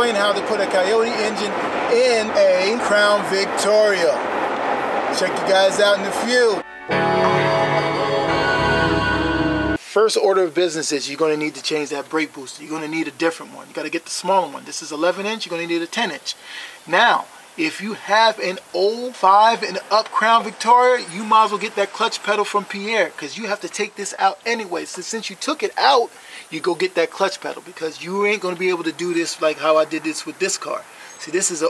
explain how to put a Coyote engine in a Crown Victoria. Check you guys out in the field. First order of business is you're going to need to change that brake booster. You're going to need a different one. You got to get the smaller one. This is 11 inch. You're going to need a 10 inch. Now, if you have an old 5 and up Crown Victoria, you might as well get that clutch pedal from Pierre, because you have to take this out anyway. So since you took it out, you go get that clutch pedal, because you ain't going to be able to do this like how I did this with this car. See, this is a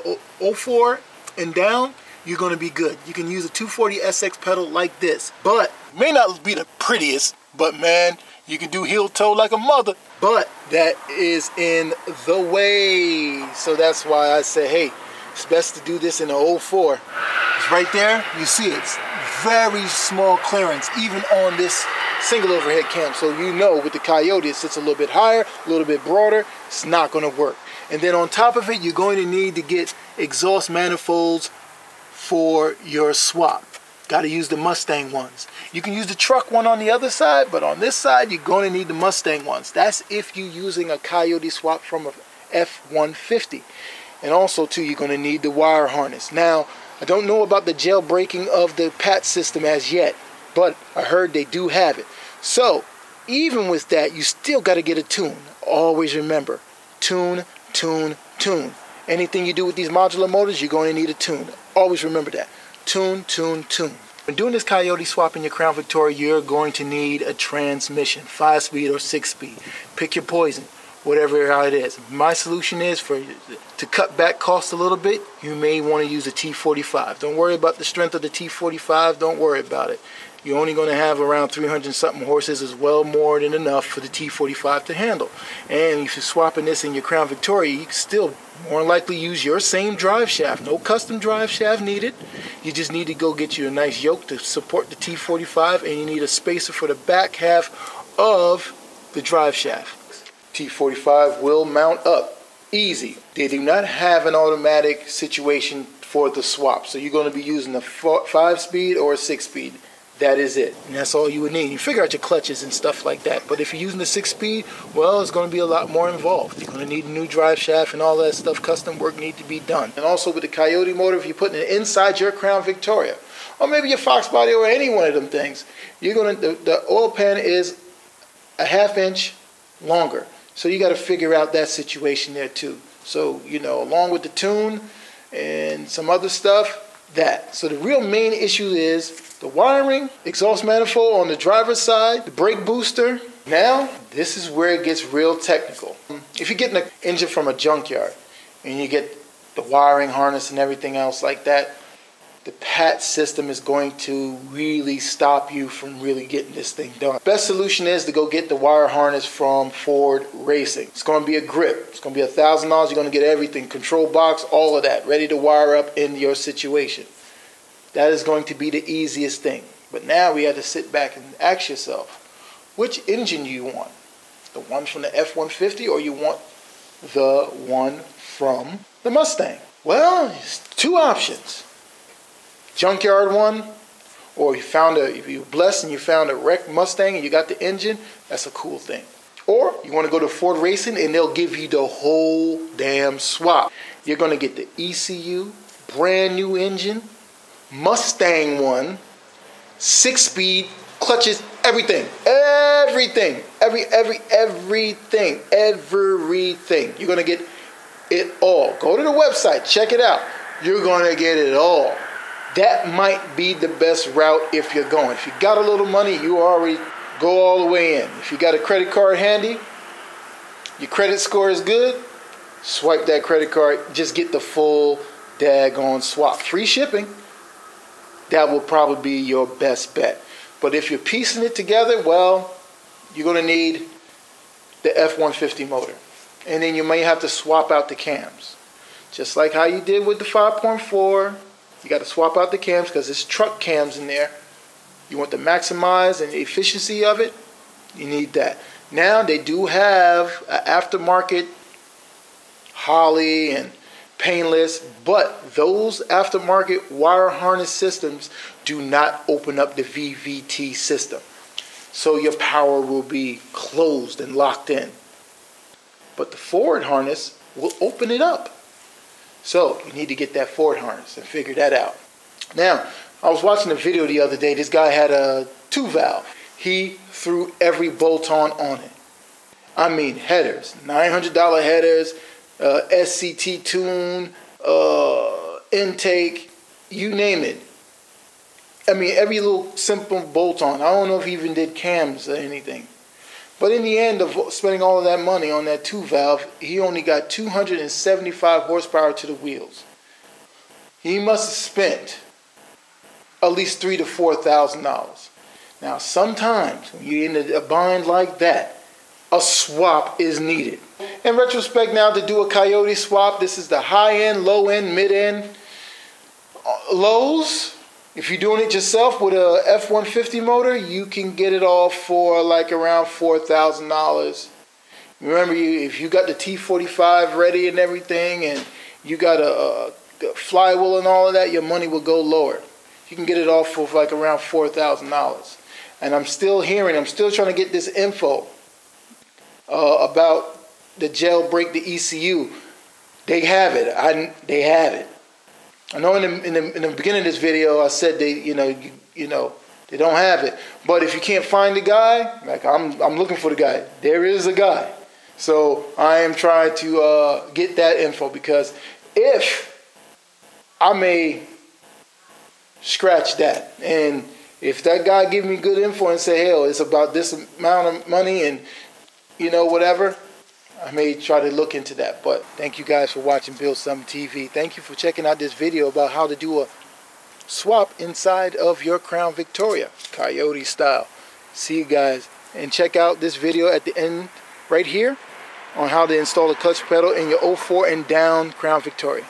04 and down. You're going to be good. You can use a 240 SX pedal like this, but it may not be the prettiest, but man, you can do heel toe like a mother. But that is in the way. So that's why I say, hey, it's best to do this in an 04. It's right there. You see it's very small clearance, even on this single overhead cam. So you know with the Coyote, it sits a little bit higher, a little bit broader. It's not going to work. And then on top of it, you're going to need to get exhaust manifolds for your swap. Got to use the Mustang ones. You can use the truck one on the other side, but on this side, you're going to need the Mustang ones. That's if you're using a Coyote swap from a F-150. And also, too, you're going to need the wire harness. Now, I don't know about the jailbreaking of the PAT system as yet, but I heard they do have it. So, even with that, you still got to get a tune. Always remember, tune, tune, tune. Anything you do with these modular motors, you're going to need a tune. Always remember that. Tune, tune, tune. When doing this Coyote swap in your Crown Victoria, you're going to need a transmission, 5-speed or 6-speed. Pick your poison, whatever it is. My solution is to cut back cost a little bit, you may want to use a T45. Don't worry about the strength of the T45. Don't worry about it. You're only going to have around 300 something horses, is well more than enough for the T45 to handle. And if you're swapping this in your Crown Victoria, you can still more likely use your same drive shaft. No custom drive shaft needed. You just need to go get you a nice yoke to support the T45, and you need a spacer for the back half of the drive shaft. T45 will mount up easy. They do not have an automatic situation for the swap, so you're going to be using a 5-speed or a 6-speed. That is it, and that's all you would need. You figure out your clutches and stuff like that, but if you're using the 6-speed, well, it's going to be a lot more involved. You're going to need a new drive shaft and all that stuff. Custom work needs to be done. And also with the Coyote motor, if you're putting it inside your Crown Victoria, or maybe your Fox body or any one of them things, you're going to, the oil pan is a 1/2 inch longer. So you got to figure out that situation there too. So, you know, along with the tune and some other stuff, that. So the real main issue is the wiring, exhaust manifold on the driver's side, the brake booster. Now, this is where it gets real technical. If you're getting an engine from a junkyard and you get the wiring harness and everything else like that, the PAT system is going to really stop you from really getting this thing done. Best solution is to go get the wire harness from Ford Racing. It's going to be a grip. It's going to be $1,000. You're going to get everything, control box, all of that, ready to wire up in your situation. That is going to be the easiest thing. But now we have to sit back and ask yourself, which engine do you want? The one from the F-150 or you want the one from the Mustang? Well, it's two options. Junkyard one, or if you're blessed and you found a wrecked Mustang and you got the engine, that's a cool thing. Or you want to go to Ford Racing and they'll give you the whole damn swap. You're going to get the ECU, brand new engine, Mustang one, 6-speed, clutches, everything. Everything. Everything. You're going to get it all. Go to the website, check it out. You're going to get it all. That might be the best route if you're going. If you got a little money, you already go all the way in. If you got a credit card handy, your credit score is good, swipe that credit card, just get the full daggone swap. Free shipping. That will probably be your best bet. But if you're piecing it together, well, you're going to need the F-150 motor. And then you may have to swap out the cams. Just like how you did with the 5.4. You got to swap out the cams because there's truck cams in there. You want to maximize and the efficiency of it, you need that. Now they do have an aftermarket Holley and painless, but those aftermarket wire harness systems do not open up the VVT system. So your power will be closed and locked in. But the Ford harness will open it up. So you need to get that Ford harness and figure that out. Now, I was watching a video the other day. This guy had a 2-valve. He threw every bolt-on on it. I mean, headers, $900 headers, SCT tune, intake, you name it. I mean, every little simple bolt-on. I don't know if he even did cams or anything. But in the end of spending all of that money on that 2-valve, he only got 275 horsepower to the wheels. He must have spent at least $3,000 to $4,000. Now, sometimes when you're in a bind like that, a swap is needed. In retrospect now, to do a COYOTE swap, this is the high-end, low-end, mid-end. Lows, if you're doing it yourself with a F-150 motor, you can get it all for like around $4,000. Remember, if you got the T45 ready and everything, and you got a flywheel and all of that, your money will go lower. You can get it all for like around $4,000. And I'm still trying to get this info about the jailbreak, the ECU. They have it. They have it. I know in the beginning of this video I said they they don't have it. But if you can't find the guy, like I'm looking for the guy. There is a guy. So I am trying to get that info, because if I may scratch that, and if that guy give me good info and say, hell, it's about this amount of money and whatever, I may try to look into that. But thank you guys for watching Build Something TV. Thank you for checking out this video about how to do a swap inside of your Crown Victoria, COYOTE style. See you guys, and check out this video at the end right here on how to install a clutch pedal in your 04 and down Crown Victoria.